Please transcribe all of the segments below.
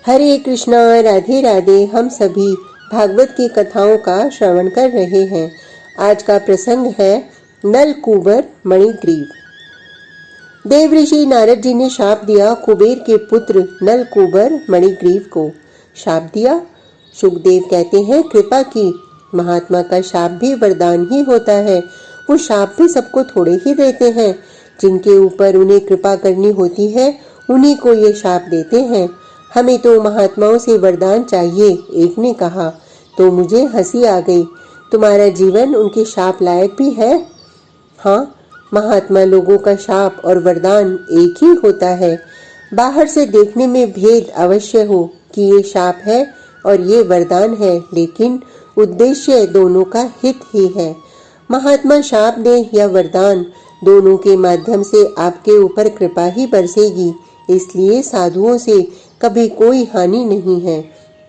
हरे कृष्णा, राधे राधे। हम सभी भागवत की कथाओं का श्रवण कर रहे हैं। आज का प्रसंग है नलकूबर मणिग्रीव। देव ऋषि नारद जी ने शाप दिया कुबेर के पुत्र नलकूबर मणिग्रीव को। शाप दिया? सुखदेव कहते हैं कृपा की। महात्मा का शाप भी वरदान ही होता है। वो शाप भी सबको थोड़े ही देते हैं। जिनके ऊपर उन्हें कृपा करनी होती है उन्हीं को ये शाप देते हैं। हमें तो महात्माओं से वरदान चाहिए। एक ने कहा तो मुझे हंसी आ गई। तुम्हारा जीवन उनके शाप लायक भी है। हाँ, महात्मा लोगों का शाप और वरदान एक ही होता है। बाहर से देखने में भेद अवश्य हो कि ये शाप है और ये वरदान है, लेकिन उद्देश्य दोनों का हित ही है। महात्मा शाप दे या वरदान, दोनों के माध्यम से आपके ऊपर कृपा ही बरसेगी। इसलिए साधुओं से कभी कोई हानि नहीं है।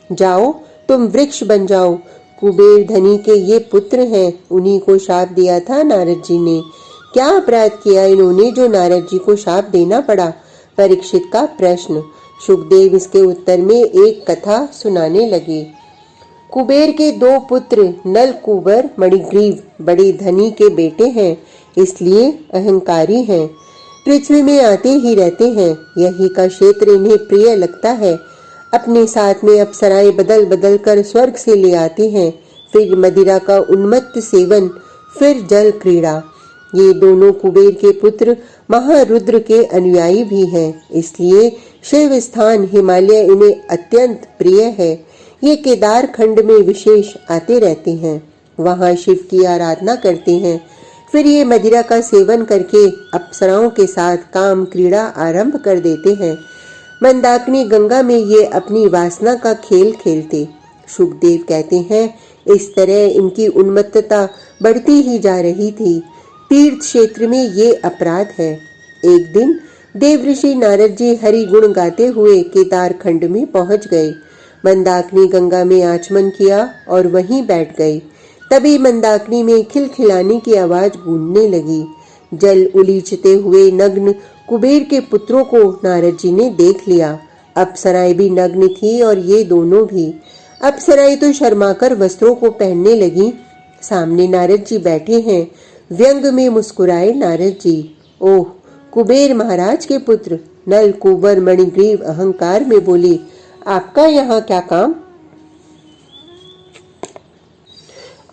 जाओ, तुम वृक्ष बन जाओ। कुबेर धनी के ये पुत्र हैं, उन्हीं को शाप दिया था नारद जी ने। क्या अपराध किया इन्होंने जो नारद जी को शाप देना पड़ा? परीक्षित का प्रश्न। सुखदेव इसके उत्तर में एक कथा सुनाने लगे। कुबेर के दो पुत्र नलकूबर मणिग्रीव बड़े धनी के बेटे हैं, इसलिए अहंकारी हैं। पृथ्वी में आते ही रहते हैं। यही का क्षेत्र इन्हें प्रिय लगता है। अपने साथ में अप्सराएं बदल बदल कर स्वर्ग से ले आते हैं। फिर मदिरा का उन्मत्त सेवन, फिर जल क्रीड़ा। ये दोनों कुबेर के पुत्र महारुद्र के अनुयायी भी हैं, इसलिए शिव स्थान हिमालय इन्हें अत्यंत प्रिय है। ये केदार खंड में विशेष आते रहते हैं, वहां शिव की आराधना करते हैं। फिर ये मदिरा का सेवन करके अप्सराओं के साथ काम क्रीड़ा आरंभ कर देते हैं। मंदाकिनी गंगा में ये अपनी वासना का खेल खेलते। सुखदेव कहते हैं इस तरह इनकी उन्मत्तता बढ़ती ही जा रही थी। तीर्थ क्षेत्र में ये अपराध है। एक दिन देव ऋषि नारद जी हरि गुण गाते हुए केदार खंड में पहुंच गए। मंदाकिनी गंगा में आचमन किया और वहीं बैठ गए। तभी मंदाकिनी में खिलखिलाने की आवाज गूंजने लगी। जल उलीचते हुए नग्न कुबेर के पुत्रों को नारद जी ने देख लिया। अप्सराएं भी नग्न थी और ये दोनों भी। अप्सराएं तो शर्माकर वस्त्रों को पहनने लगी। सामने नारद जी बैठे हैं। व्यंग में मुस्कुराए नारद जी। ओह, कुबेर महाराज के पुत्र नलकूबर मणिग्रीव अहंकार में बोले, आपका यहाँ क्या काम?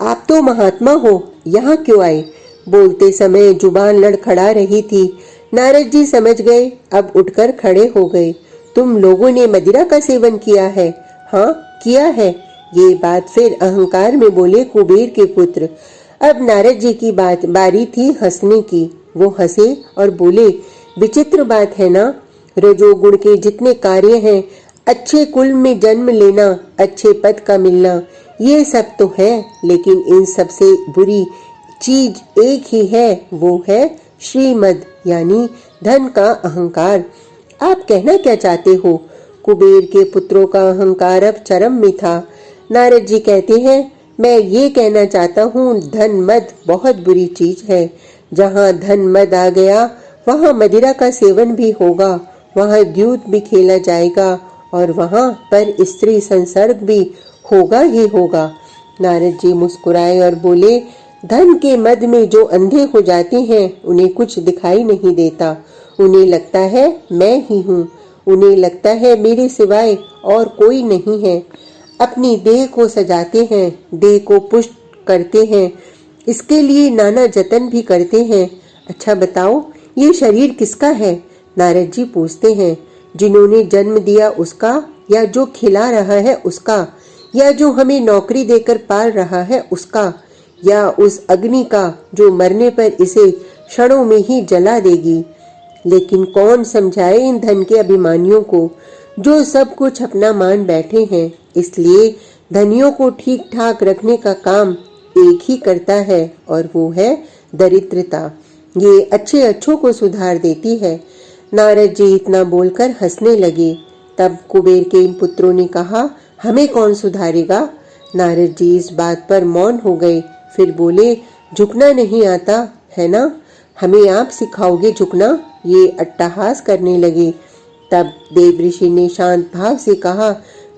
आप तो महात्मा हो, यहाँ क्यों आए? बोलते समय जुबान लड़खड़ा रही थी। नारद जी समझ गए, अब उठकर खड़े हो गए। तुम लोगों ने मदिरा का सेवन किया है? हाँ, किया है। ये बात फिर अहंकार में बोले कुबेर के पुत्र। अब नारद जी की बारी थी हंसने की। वो हंसे और बोले, विचित्र बात है ना, रजोगुण के जितने कार्य हैं, अच्छे कुल में जन्म लेना, अच्छे पद का मिलना, ये सब तो है, लेकिन इन सबसे बुरी चीज एक ही है, वो है श्रीमद यानी धन का अहंकार। आप कहना क्या चाहते हो? कुबेर के पुत्रों का अहंकार अब चरम में था। नारद जी कहते हैं, मैं ये कहना चाहता हूँ, धन मद बहुत बुरी चीज है। जहाँ धन मद आ गया वहाँ मदिरा का सेवन भी होगा, वहाँ द्यूत भी खेला जाएगा और वहाँ पर स्त्री संसर्ग भी होगा ही होगा। नारद जी मुस्कुराए और बोले, धन के मद में जो अंधे हो जाते हैं उन्हें कुछ दिखाई नहीं देता। उन्हें लगता है मैं ही हूँ, उन्हें लगता है मेरे सिवाय और कोई नहीं है। अपनी देह को सजाते हैं, देह को पुष्ट करते हैं, इसके लिए नाना जतन भी करते हैं। अच्छा बताओ, ये शरीर किसका है? नारद जी पूछते हैं। जिन्होंने जन्म दिया उसका, या जो खिला रहा है उसका, या जो हमें नौकरी देकर पाल रहा है उसका, या उस अग्नि का जो मरने पर इसे क्षणों में ही जला देगी। लेकिन कौन समझाए इन धन के अभिमानियों को, जो सब कुछ अपना मान बैठे हैं। इसलिए धनियों को ठीक ठाक रखने का काम एक ही करता है और वो है दरिद्रता। ये अच्छे अच्छों को सुधार देती है। नारद जी इतना बोलकर हंसने लगे। तब कुबेर के इन पुत्रों ने कहा, हमें कौन सुधारेगा? नारद जी इस बात पर मौन हो गए। फिर बोले, झुकना नहीं आता है ना, हमें आप सिखाओगे झुकना? ये अट्टहास करने लगे। तब देव ऋषि ने शांत भाव से कहा,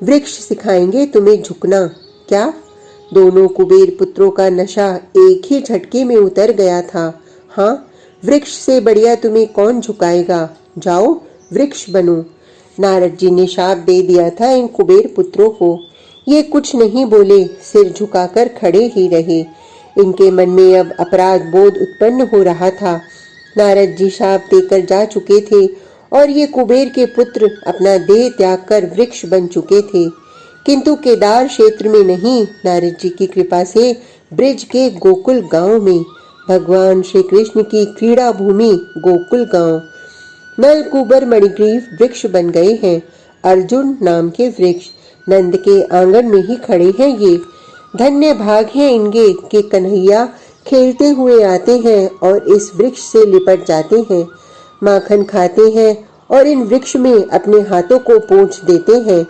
वृक्ष सिखाएंगे तुम्हें झुकना क्या? दोनों कुबेर पुत्रों का नशा एक ही झटके में उतर गया था। हाँ, वृक्ष से बढ़िया तुम्हें कौन झुकाएगा, जाओ वृक्ष बनो। नारद जी ने शाप दे दिया था इन कुबेर पुत्रों को। ये कुछ नहीं बोले, सिर झुकाकर खड़े ही रहे। इनके मन में अब अपराध बोध उत्पन्न हो रहा था। नारद जी शाप देकर जा चुके थे और ये कुबेर के पुत्र अपना देह त्याग कर वृक्ष बन चुके थे, किंतु केदार क्षेत्र में नहीं, नारद जी की कृपा से ब्रिज के गोकुल गांव में, भगवान श्री कृष्ण की क्रीड़ा भूमि गोकुल गांव। नल कुबर मणिग्रीव वृक्ष बन गए हैं। अर्जुन नाम के वृक्ष नंद के आंगन में ही खड़े हैं। ये धन्य भाग है इनके कि कन्हैया खेलते हुए आते हैं और इस वृक्ष से लिपट जाते हैं, माखन खाते हैं और इन वृक्ष में अपने हाथों को पोंछ देते हैं।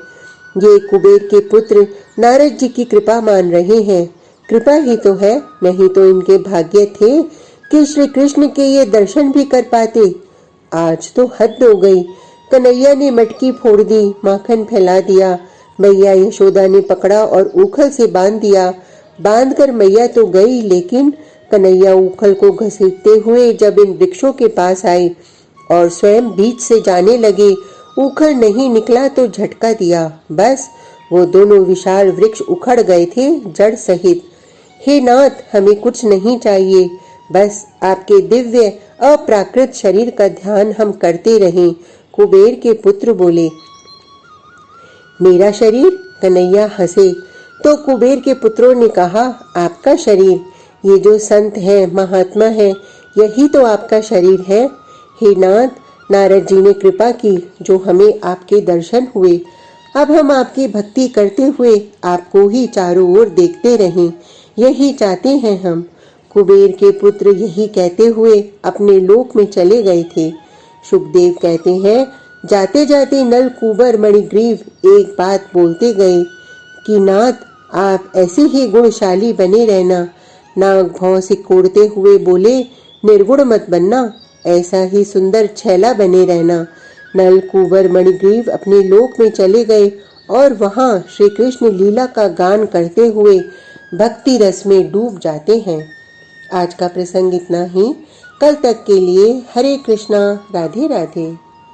ये कुबेर के पुत्र नारद जी की कृपा मान रहे हैं। कृपा ही तो है, नहीं तो इनके भाग्य थे कि श्री कृष्ण के ये दर्शन भी कर पाते। आज तो हद हो गई। कन्हैया ने मटकी फोड़ दी, माखन फैला दिया। मैया यशोदा ने पकड़ा और ऊखल से बांध दिया। बांधकर मैया तो गई, लेकिन कन्हैया ऊखल को घसीटते हुए जब इन वृक्षों के पास आए और स्वयं बीच से जाने लगे, ऊखल नहीं निकला तो झटका दिया। बस वो दोनों विशाल वृक्ष उखड़ गए थे जड़ सहित। हे नाथ, हमें कुछ नहीं चाहिए, बस आपके दिव्य अप्राकृत शरीर का ध्यान हम करते रहें। कुबेर के पुत्र बोले। मेरा शरीर? कन्हैया हंसे। तो कुबेर के पुत्रों ने कहा, आपका शरीर? ये जो संत है, महात्मा है, यही तो आपका शरीर है। हे नाथ, नारद जी ने कृपा की जो हमें आपके दर्शन हुए। अब हम आपकी भक्ति करते हुए आपको ही चारों ओर देखते रहें, यही चाहते हैं हम। कुबेर के पुत्र यही कहते हुए अपने लोक में चले गए थे। सुखदेव कहते हैं, जाते जाते नल कुबर मणिग्रीव एक बात बोलते गए कि नाथ, आप ऐसे ही गुणशाली बने रहना। नाग भौं से कोड़ते हुए बोले, निर्गुण मत बनना, ऐसा ही सुंदर छैला बने रहना। नल कुबर मणिग्रीव अपने लोक में चले गए और वहां श्री कृष्ण लीला का गान करते हुए भक्ति रस में डूब जाते हैं। आज का प्रसंग इतना ही। कल तक के लिए हरे कृष्णा, राधे राधे।